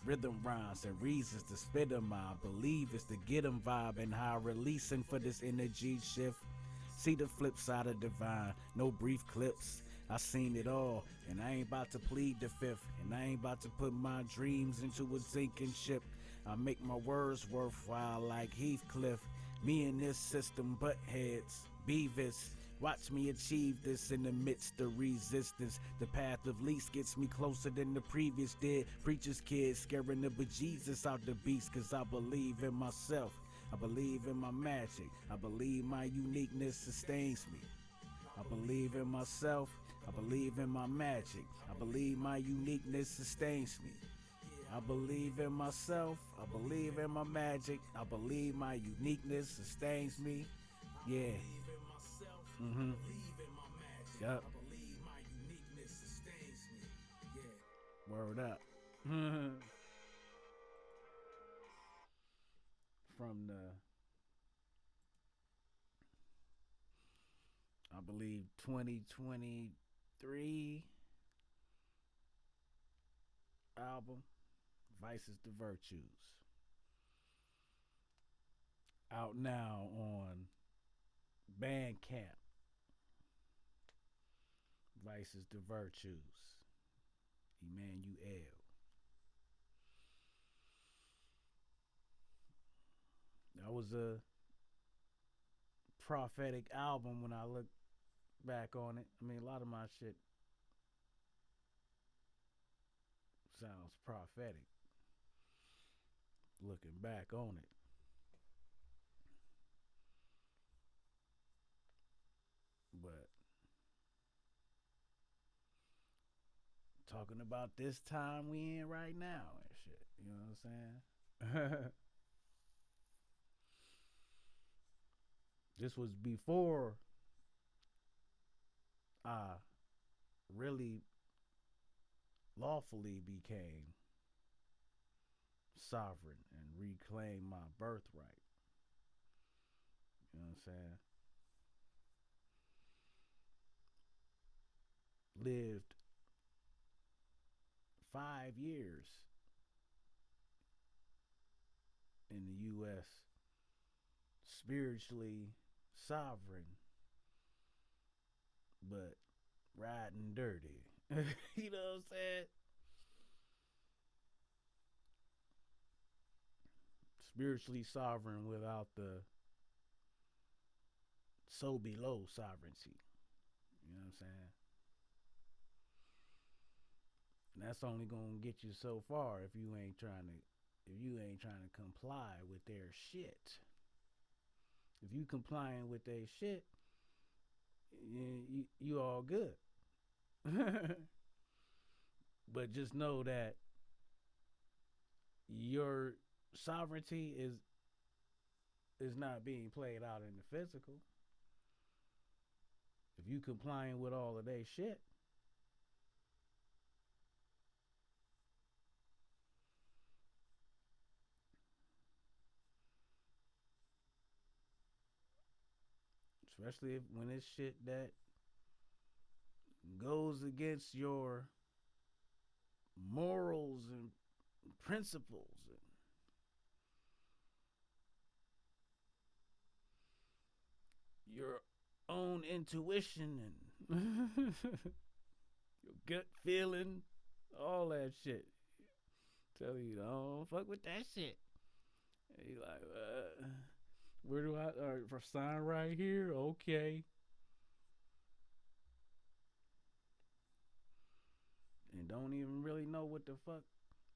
Rhythm rhymes and reasons to spit 'em. I believe it's to get 'em vibe and how releasing for this energy shift. See the flip side of divine, no brief clips. I seen it all, and I ain't about to plead the fifth, and I ain't about to put my dreams into a sinking ship. I make my words worthwhile like Heathcliff. Me and this system butt heads, Beavis. Watch me achieve this in the midst of resistance. The path of least gets me closer than the previous did. Preacher's kid scaring the bejesus out the beast, cause I believe in myself. I believe in my magic. I believe my uniqueness sustains me. I believe in myself. I believe in my magic. I believe my uniqueness sustains me. I believe in myself. I believe in my magic. I believe my uniqueness sustains me. Yeah. Mm-hmm. Yep. Word up. From the, I believe, 2023 album, Vices to Virtues. Out now on Bandcamp. Vices to Virtues. Emmanuel. That was a prophetic album when I look back on it. I mean, a lot of my shit sounds prophetic looking back on it. But talking about this time we in right now and shit, you know what I'm saying? This was before I really lawfully became sovereign and reclaimed my birthright. You know what I'm saying? Lived 5 years in the U.S. spiritually sovereign, but riding dirty. You know what I'm saying? Spiritually sovereign without the so below sovereignty. You know what I'm saying? And that's only gonna get you so far if you ain't trying to comply with their shit. If you complying with their shit, you all good. But just know that your sovereignty is not being played out in the physical. If you complying with all of their shit, especially when it's shit that goes against your morals and principles and your own intuition and your gut feeling, all that shit. Tell you, don't fuck with that shit. And you like, where do I for sign right here? Okay. And don't even really know what the fuck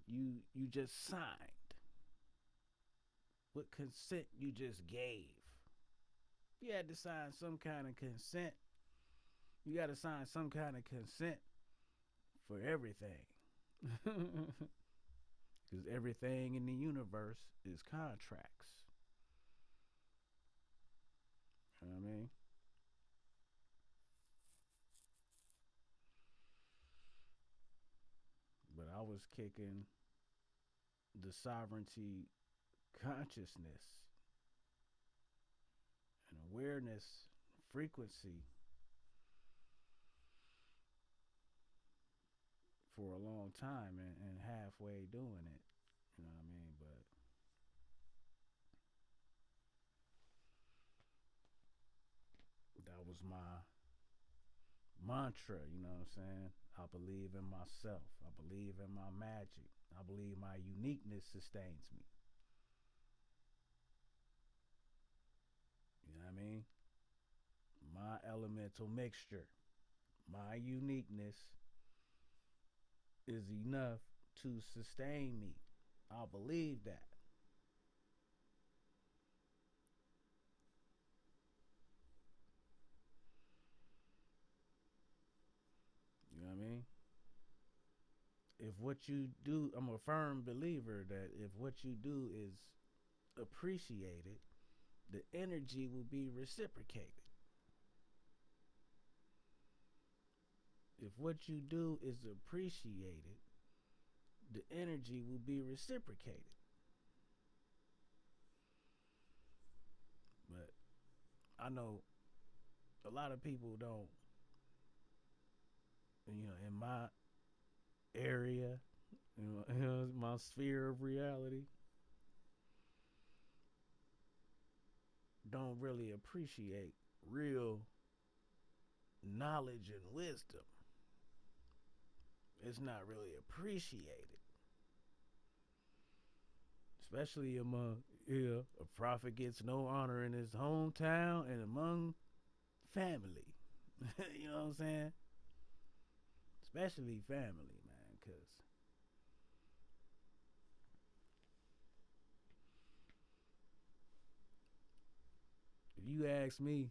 you just signed. What consent you just gave. You had to sign some kind of consent. You got to sign some kind of consent for everything. Because everything in the universe is contracts. You know what I mean? But I was kicking the sovereignty consciousness and awareness frequency for a long time and halfway doing it. was my mantra, you know what I'm saying? I believe in myself. I believe in my magic. I believe my uniqueness sustains me. You know what I mean? My elemental mixture, my uniqueness is enough to sustain me. I believe that. You know what I mean? If what you do, I'm a firm believer that if what you do is appreciated, the energy will be reciprocated. If what you do is appreciated, the energy will be reciprocated. But I know a lot of people don't, in my area, my sphere of reality, don't really appreciate real knowledge and wisdom. It's not really appreciated, especially among a prophet gets no honor in his hometown and among family. You know what I'm saying? Especially family, man, because if you ask me,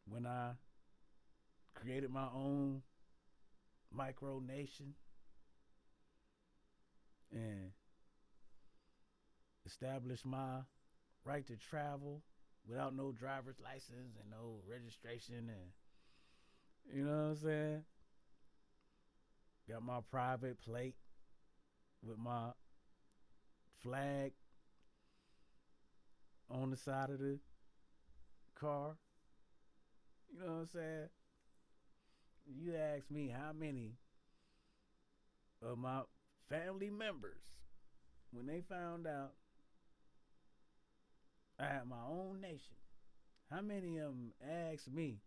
when I created my own micro nation and established my right to travel without no driver's license and no registration, and you know what I'm saying? Got my private plate with my flag on the side of the car. You know what I'm saying? You ask me how many of my family members, when they found out I had my own nation, how many of them asked me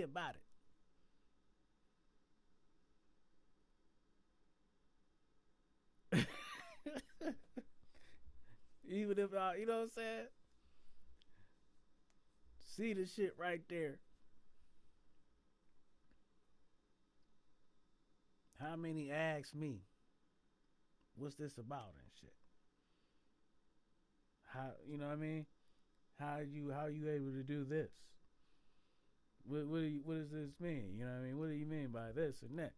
about it? Even if I, you know what I'm saying? See the shit right there. How many asked me, what's this about and shit? How, you know what I mean? How you able to do this? What does this mean? You know what I mean? What do you mean by this and that?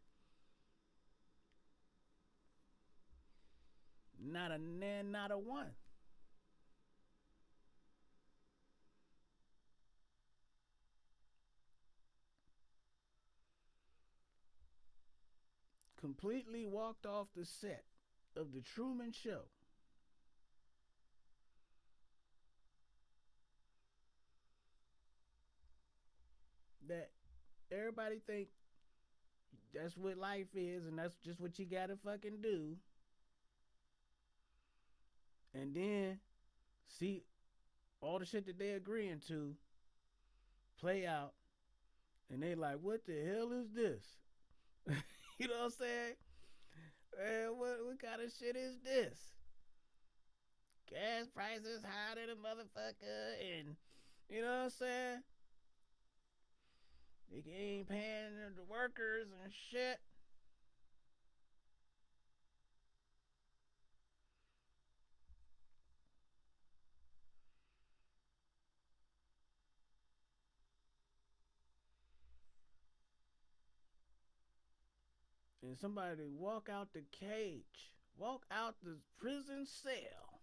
Not a nan, not a one. Completely walked off the set of the Truman Show. That everybody think that's what life is and that's just what you gotta fucking do. And then see all the shit that they agreeing to play out, and they like, what the hell is this? You know what I'm saying? Man, what kind of shit is this? Gas prices higher than a motherfucker, and you know what I'm saying? They ain't paying the workers and shit. And somebody walk out the cage, walk out the prison cell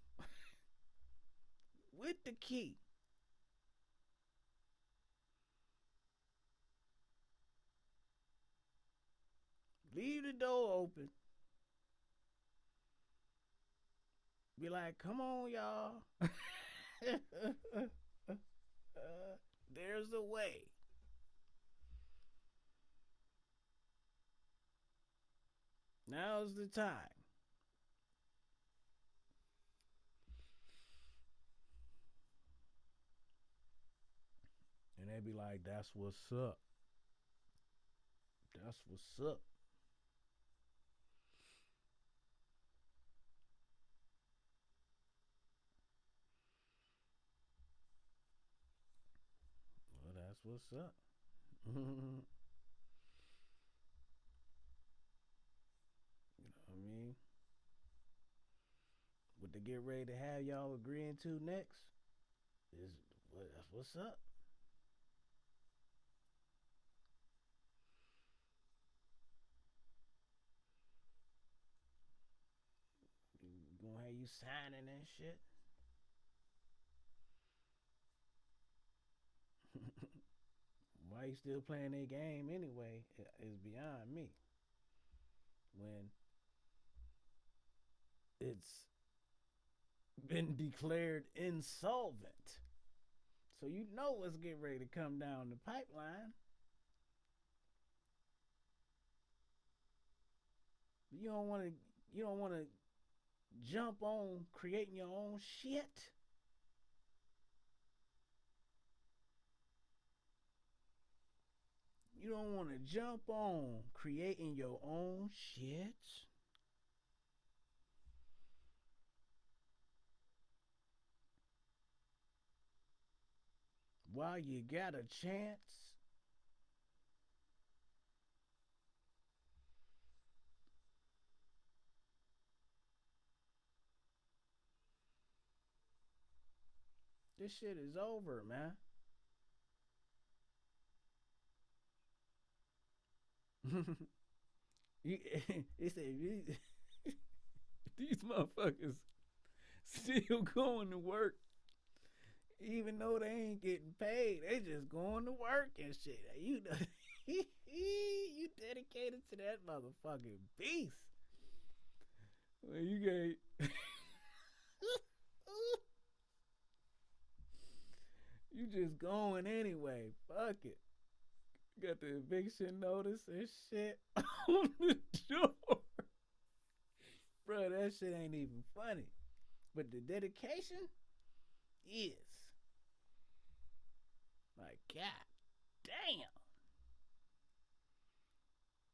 with the key. Leave the door open. Be like, come on, y'all. There's a way. Now's the time. they be like, "That's what's up. That's what's up." Well, that's what's up. You know what I mean? What they get ready to have y'all agreeing to next is that's what's up. Gonna have you signing and shit. Why you still playing that game anyway? Is beyond me. When it's been declared insolvent, so you know what's getting ready to come down the pipeline. You don't want to. You don't want to jump on creating your own shit. You don't want to jump on creating your own shit. While you got a chance. This shit is over, man. It said these motherfuckers still going to work, even though they ain't getting paid. They just going to work and shit. You know, you dedicated to that motherfucking beast. Well, you get you just going anyway. Fuck it. Got the eviction notice and shit on the door. Bro, that shit ain't even funny. But the dedication is like, God damn.